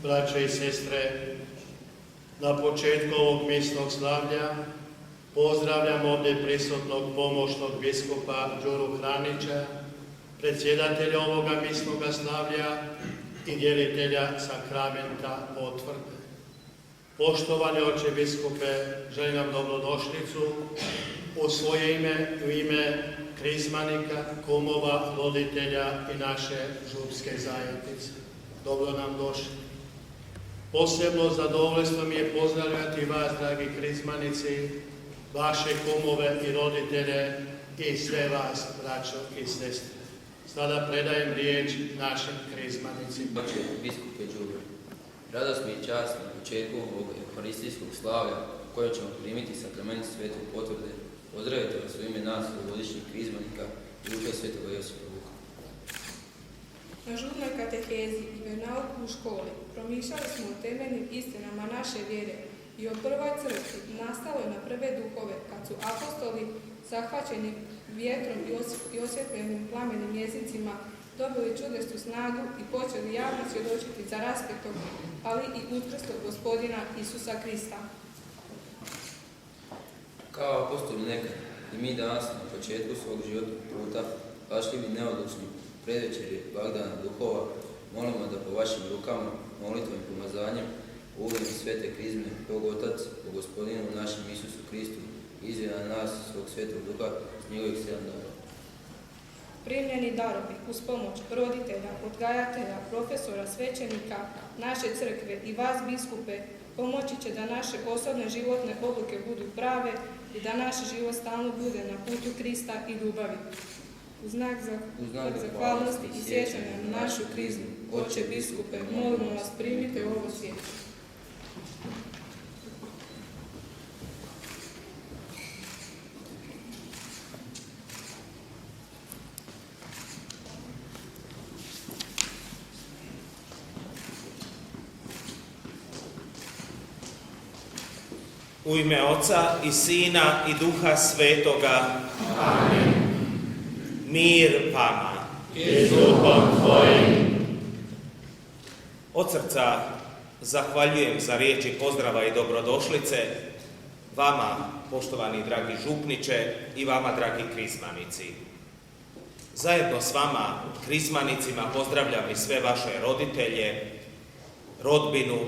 braće i sestre, na početku ovog misnog slavlja pozdravljam ovdje prisutnog pomoćnog biskupa Đuru Hranića, predsjedatelja ovoga misnoga slavlja i djelitelja sakramenta potvrde. Poštovani oče biskupe, želim vam dobrodošlicu u svoje ime, u ime krizmanika, kumova, roditelja i naše župske zajednice. Dobro nam došli. Posebno zadovoljstvo mi je pozdravljati vas, dragi krizmanici, vaše kumove i roditelje i sve vas, braćo i sestre. Sada predajem riječ našim krizmanicima. Oče biskupe Đuro, radost mi je čast na početku ovog euharistijskog slavlja u kojem ćemo primiti sakrament Svete potvrde. Pozdravite vas u ime nas, ovogodišnjih krizmanika i duša Svetoga Josipa Vuka. Na žurnoj katehezi i vernauku u školi promišljali smo o temeljnim istinama naše vjere i o prvoj crkvi nastaloj na prve duhove kad su apostoli zahvaćeni vjetrom i osvjetljenim plamenim jezicima dobili čudesnu snagu i počeli javno svjedočiti za raspetog, ali i uskrslog Gospodina Isusa Krista. Kao apostoli nekad i mi danas na početku svog životnog puta, pašljivi i neodlučni, predvečerje blagdana duhova, molimo da po vašim rukama, molitvom i pomazanjem, ugledom svete krizme, Bog Otac, po Gospodinu našem Isusu Kristu, izvije na nas svog svetog duha s njegovih 7 darova. Primljeni darovi uz pomoć roditelja, odgajatelja, profesora, svećenika, naše crkve i vas biskupe pomoći će da naše osobne životne odluke budu prave i da naš život stalno bude na putu Krista i ljubavi. U znak zahvalnosti i sjećanja na našu krizmu, oče biskupe, molimo vas, primite ovo svijeće. U ime Oca i Sina i Duha Svetoga. Amen. Mir vama. I s duhom tvojim. Od srca zahvaljujem za riječi pozdrava i dobrodošlice vama, poštovani dragi župniče, i vama, dragi krizmanici. Zajedno s vama, krizmanicima, pozdravljam i sve vaše roditelje, rodbinu,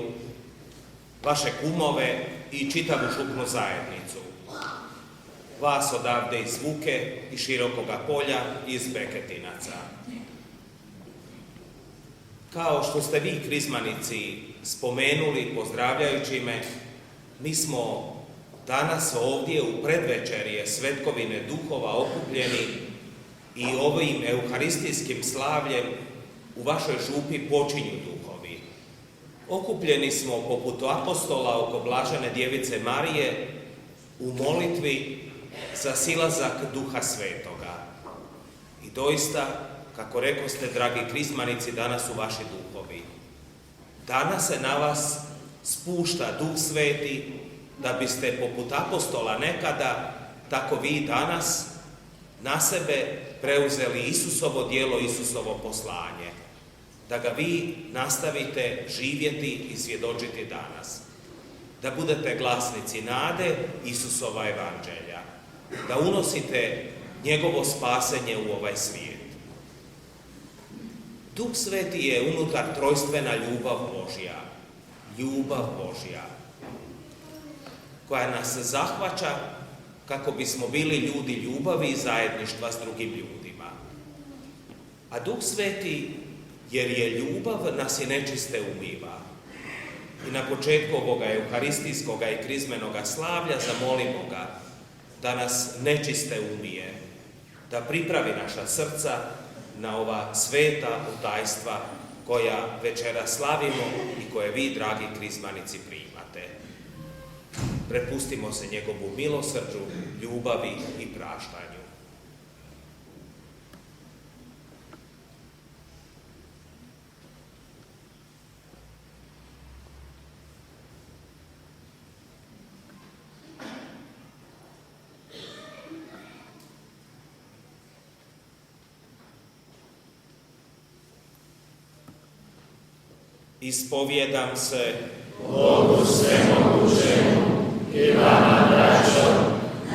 vaše kumove i čitavu župnu zajednicu. Vas odavde iz Vuke i Širokoga polja iz Beketinaca. Kao što ste vi, krizmanici, spomenuli pozdravljajući me, mi smo danas ovdje u predvečerje Svetkovine duhova okupljeni i ovim euharistijskim slavljem u vašoj župi počinju duhovi. Okupljeni smo poput apostola oko blažene djevice Marije u molitvi za silazak Duha Svetoga. I doista, kako rekoste, dragi krizmanici, danas su vaši duhovi. Danas se na vas spušta Duh Sveti da biste poput apostola nekada, tako vi danas na sebe preuzeli Isusovo djelo, Isusovo poslanje. Da ga vi nastavite živjeti i svjedočiti danas. Da budete glasnici nade Isusova evanđelja. Da unosite njegovo spasenje u ovaj svijet. Duh Sveti je unutar trojstvena ljubav Božja. Ljubav Božja. Koja nas zahvaća kako bismo bili ljudi ljubavi i zajedništva s drugim ljudima. A Duh Sveti, jer je ljubav, nas i nečiste umiva. I na početku ovoga euharistijskoga i krizmenoga slavlja zamolimo ga da nas nečiste umije, da pripravi naša srca na ova sveta utajstva koja večera slavimo i koje vi, dragi krizmanici, primate. Prepustimo se njegovu milosrđu, ljubavi i praštanju. Ispovijedam se Bogu svemogućemu i vama, braćo,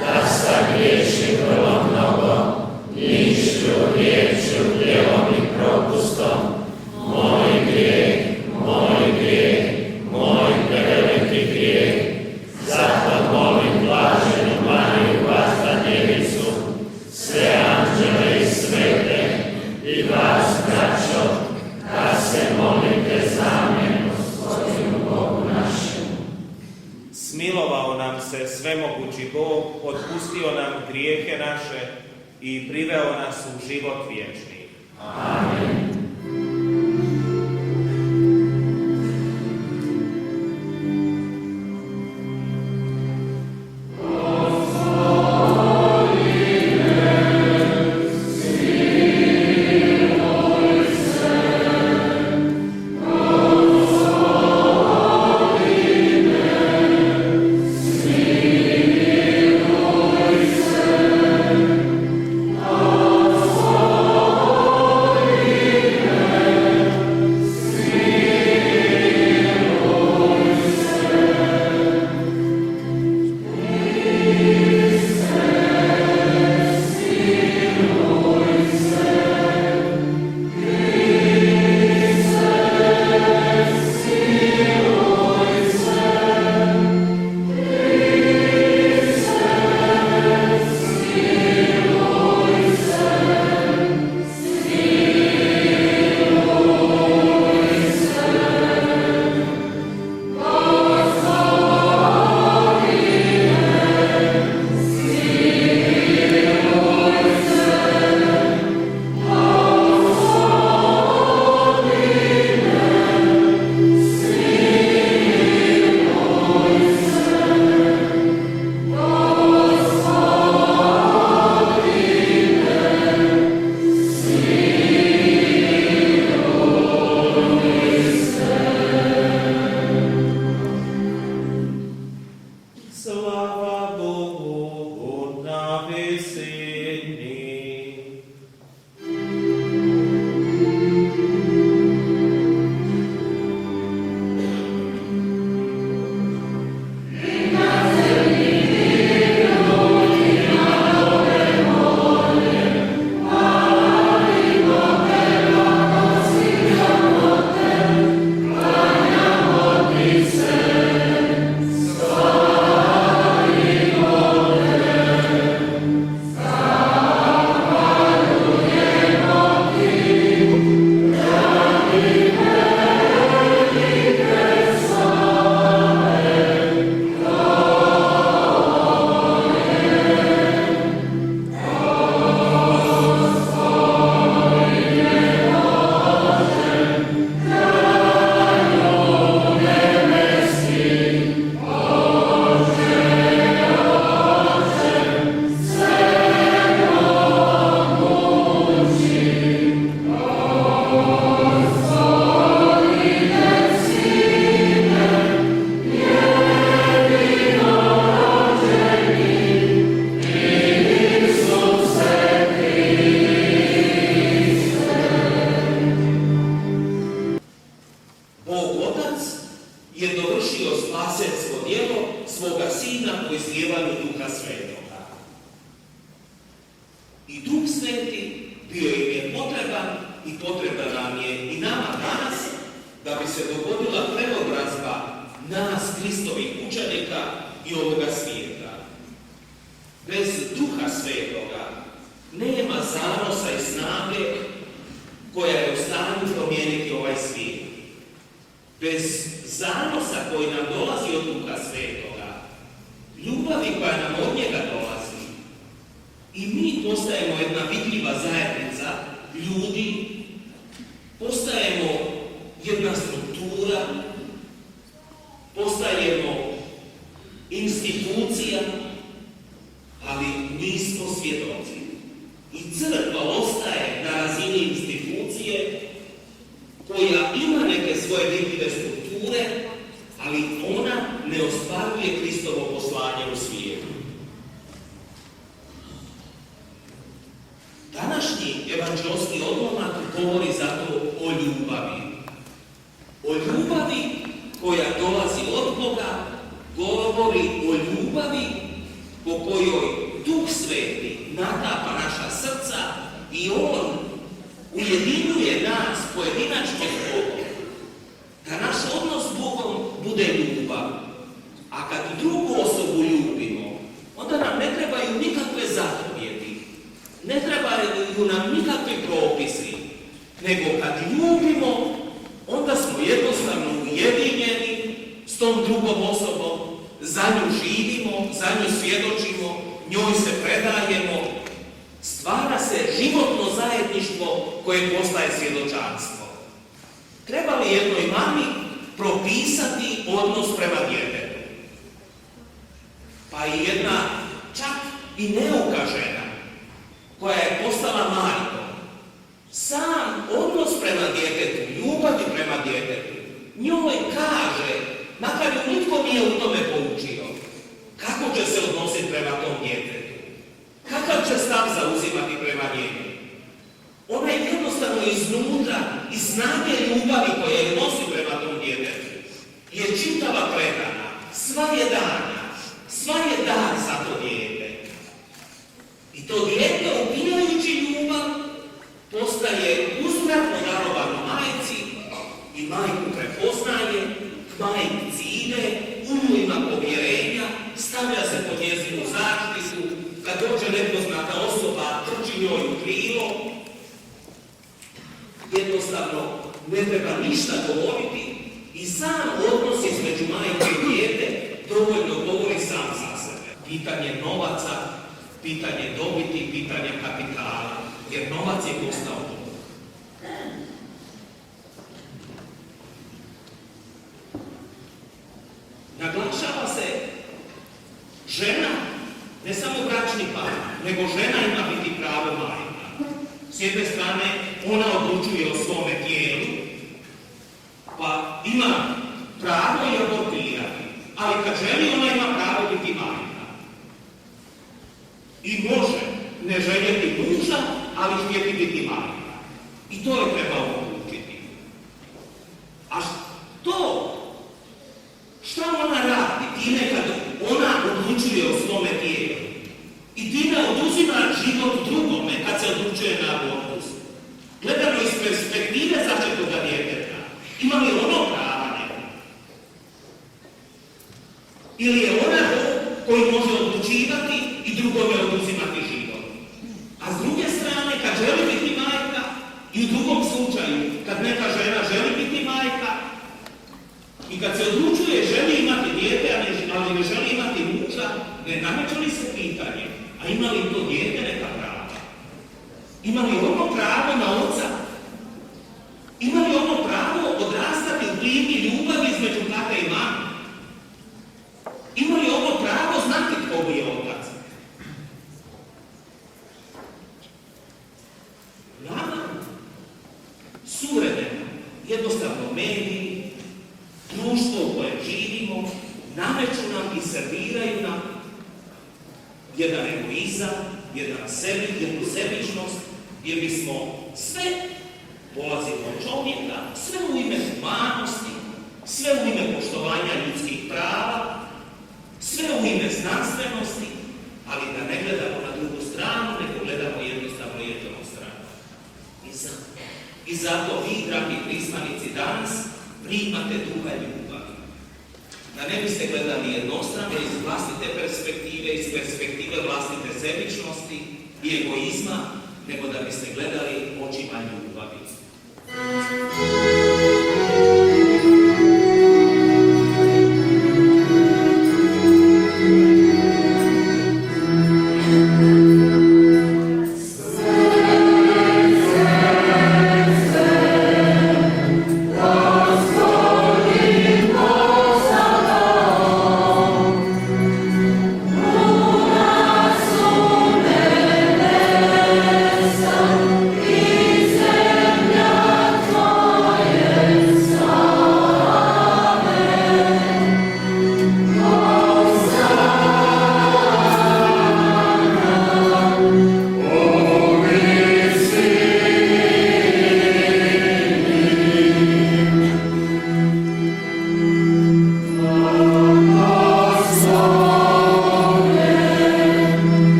da sagriješim vrlo mnogo, mišlju, riječju, djelom i propustom. Moj grijeh, moj preveliki grijeh. Zato molim blaženu Mariju, Vazdanijevicu, sve anđele i svete i vas, braćo, da se molite za mene, Gospodinu Bogu našemu. smilovao nam se svemogući Bog, otpustio nam grijehe naše i priveo nas u život vječni. Amen. I Duh Sveti bio im je potreban i potreban nam je i nama danas da bi se dogodila preobrazba nas, Kristovih učenika i ovoga svijeta. Bez Duha Svetoga nema zanosa i snage koja je u stanju promijeniti ovaj svijet. Bez zanosa koji nam dolazi od Duha Svetoga, ljubavi koja nam od njega dolazi, i mi postajemo jedna vidljiva zajednica ljudi, postajemo jedna struktura, postajemo institucija, ali nismo svjedoci. I crkva ostaje na razini institucije koja ima neke svoje vidljive strukture, ali ona ne ostvaruje Kristovo poslanje u svijetu. Današnji evanđelski odlomak govori zato o ljubavi. O ljubavi ljubavi koja dolazi od Boga, govori o ljubavi po kojoj Duh Sveti natapa naša srca i On ujedinjuje nas pojedinačno s Bogom. Da naš odnos s Bogom bude ljubav. A kad drugu osobu ljubimo, onda nam ne trebaju nikakve zapovjedi, ne trebaju nam nikakvi propisi, nego kad ljubimo, onda smo jednostavno ujedinjeni s tom drugom osobom, za nju živimo, za nju svjedočimo, njoj se predajemo, stvara se životno zajedništvo koje postaje svjedočanstvo. Treba li jednoj mami propisati odnos prema djetetu? Pa i jedna čak i neuka žena koja je postala majkom, sam odnos prema djetetu, ljubavi prema djetetu, njoj kaže, makar ju nitko nije u tome poučio, kako će se odnositi prema tom djetetu, kakav će stav zauzimati prema njemu. Ona je jednostavno iznutra, iz snage ljubavi koja je nosi prema tom djetetu, je čitava predana, sva je dana, sva je dar za to dijete. I to dijete, upijajući ljubav, postaje uzvratno darovano majci i majku prepoznaje, k majci ide, u nju ima povjerenja, stavlja se pod njezinu zaštitu, kad dođe nepoznata osoba, trči njoj u krilo. Jednostavno, ne treba ništa govoriti i sam odnos između majke i dijete dovoljno govori sam za sebe. Pitanje novaca, pitanje dobiti, pitanje kapitala, jer novac je postao to. Naglašava se žena, ne samo bračni par, nego žena ima biti pravo majka. S jedne strane, ona odlučuje o svome tijelu, pa ima pravo i abortirati, ali kad želi, ona ima pravo biti majka. I može ne željeti muža, ali htjeti biti majka. I to je trebalo odlučiti. A to, šta ona radi time kad ona odlučuje o svome tijelu? I time oduzima život drugome kad se odlučuje na abortus. Gledano iz perspektive začetoga djeteta, ima li ono prava neko? Ili je ona koji može odlučivati i drugome oduzimati život? A s druge strane, kad želi biti majka, i u drugom slučaju, kad neka žena želi biti majka, i kad se odlučuje želi imati dijete, ali ne želi imati muža, ne nameće li se pitanje, a ima li to dijete neka prava? Ima li ono pravo na oca? Ima li ono pravo odrastati u klimi ljubavi između tata i mame? Ima li ono pravo znati tko mu je otac? Nama, suvremeno, jednostavno mediji, društvo u kojem živimo, nameću nam i serviraju nam jedan egoizam, jednu sebičnost, jer bismo sve, polazimo od čovjeka, sve u ime humanosti, sve u ime poštovanja ljudskih prava, sve u ime znanstvenosti, ali da ne gledamo na drugu stranu, nego gledamo jednostavno jednu stranu. I zato vi, dragi prismanici, danas primate duha ljubavi. Da ne biste gledali jednostrano iz vlastite perspektive, iz perspektive vlastite sebičnosti i egoizma, nego da biste gledali očima ljubavi. Tvoja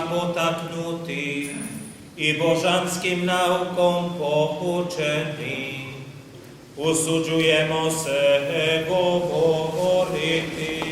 potaknuti i božanskim naukom poučeni, usuđujemo se govoriti.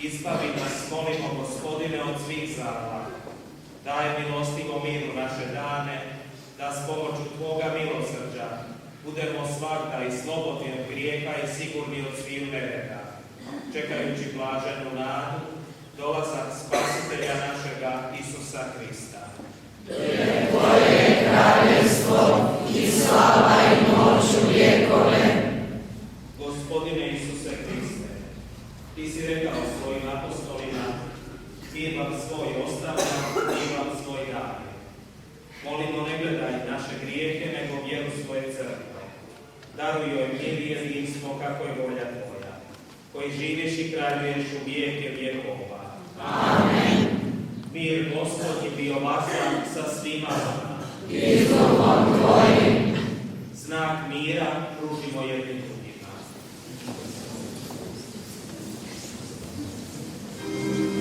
Izbavi nas, molimo Gospodine, od svih zala. Daj milostivo miru naše dane, da s pomoću Tvoga milosrđa budemo svagda i slobodni od grijeha i sigurni od sviju nereda, čekajući blaženu nadu, dolazak Spasitelja našega Isusa Krista. Tvoje je kraljevstvo i slava i moć u vjekove. Gospodine Isuse Kriste, Ti si rekao svojim apostolima, mir vam svoj ostavljam, mir vam svoj dajem. Molimo, ne gledaj naše grijehe, nego vjeru svoje crkve. Daruj joj mir i jedinstvo kako je volja Tvoja, koji živiš i kraljuješ u vijeke vjekova. Amen. Mir Gospodnji bio vasan sa svima vama. I s duhom Tvojim. Znak mira pružimo jednim drugima. Amen.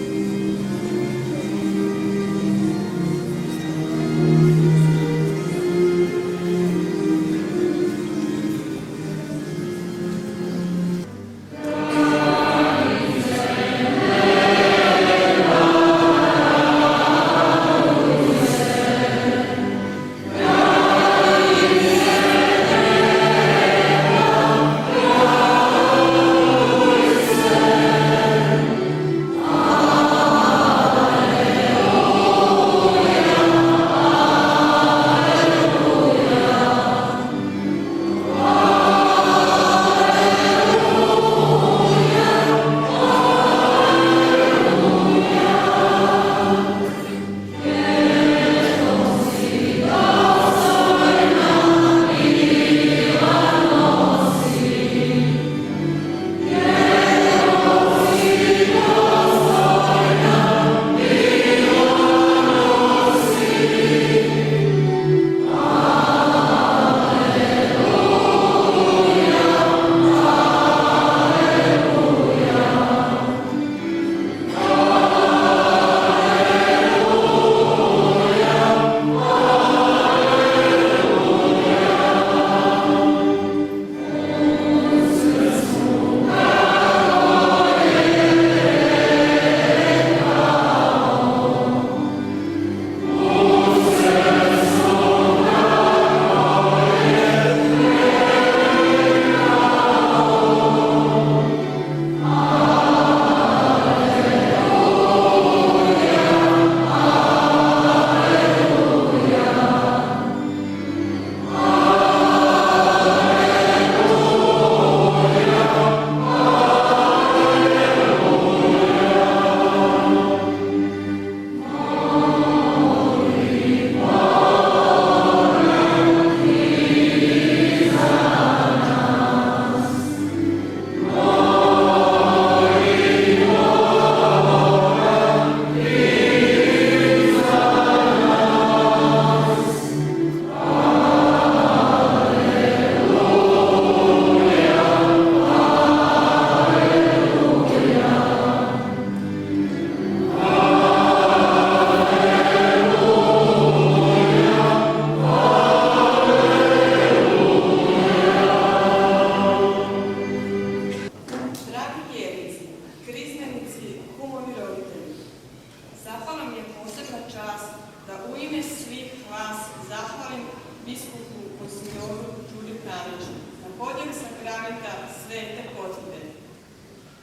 Franiću na podjeli sakramenta svete potvrde.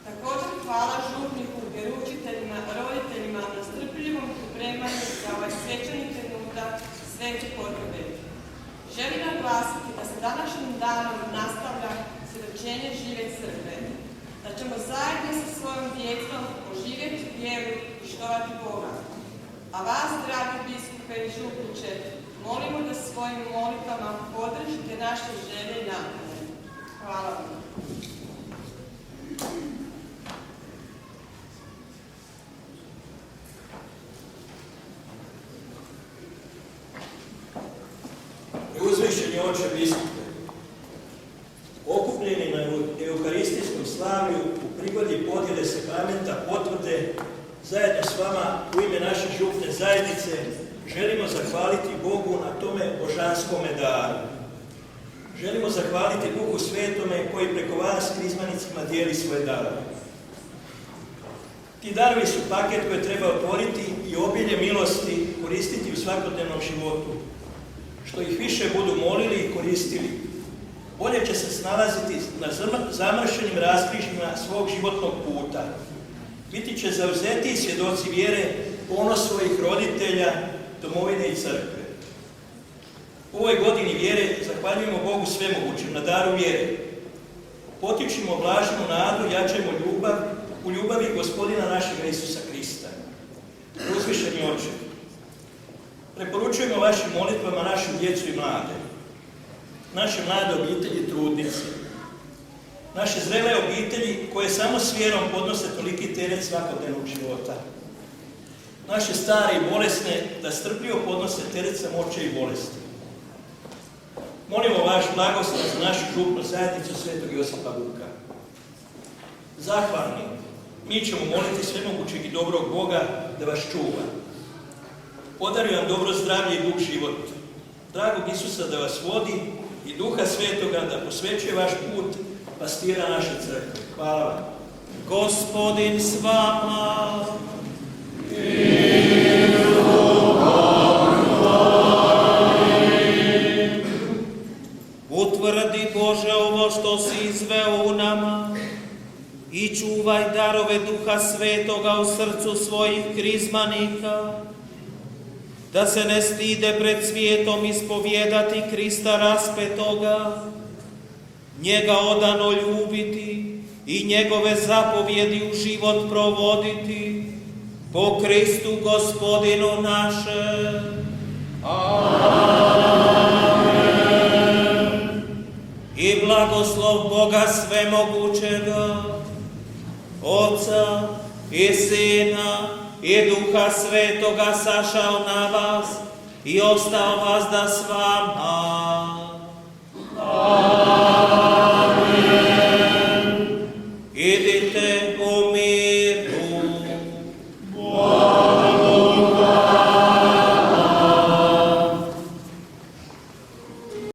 Također hvala župniku, vjeroučiteljima, roditeljima na strpljivom pripremanju za ovaj svečani trenutak svete potvrde. Želim naglasiti da se današnjim danom nastavlja svjedočenje žive crkve, da ćemo zajedno sa svojom djecom oživjeti vjeru i štovati Boga. A vas, dragi biskupe i župniče, molimo da svojim molitvama podržite naše želje i nakane. Hvala vam. Uzvišeni oče biskupe, okupljeni na euharistijskom slavlju u prigodi podjele sakramenta potvrde, zajedno s vama u ime naše župne zajednice želimo zahvaliti Bogu na tome božanskome daru. Želimo zahvaliti Duhu Svetome koji preko vas krizmanicima dijeli svoje darove. Ti darovi su paket koje treba otvoriti i obilje milosti koristiti u svakodnevnom životu. Što ih više budu molili i koristili, bolje će se snalaziti na zamršenim raskrižjima svog životnog puta. Biti će zauzetiji svjedoci vjere, ponos svojih roditelja, domovine i crkve. U ovoj godini vjere zahvaljujemo Bogu svemogućem na daru vjere. Potičimo blaženu nadu, jačajmo ljubav u ljubavi Gospodina našega Isusa Krista. Uzvišeni oče, preporučujemo vašim molitvama našu djecu i mlade, naše mlade obitelji i trudnice, naše zrele obitelji koje samo s vjerom podnose toliki teret svakodnevnog života, naše stare i bolesne da strpljivo podnose teret samoće i bolesti. Molimo vaš blagoslov za našu župnu zajednicu Svetog Josipa Vuka. Zahvalni, mi ćemo moliti svemogućeg i dobrog Boga da vas čuva. Podari vam dobro zdravlje i dug život, dragog Isusa da vas vodi i Duha Svetoga da posvećuje vaš put pastira naše crkve. Hvala vam. Gospodin s vama. Utvrdi Bože ovo što si izveo u nama i čuvaj darove Duha Svetoga u srcu svojih krizmanika, da se ne stide pred svijetom ispovijedati Krista raspetoga, njega odano ljubiti i njegove zapovjedi u život provoditi, po Kristu Gospodinu našem. Amen. I blagoslov Boga svemogućega, Oca i Sina i Duha Svetoga sašao na vas i ostao vas da s vama. Amen.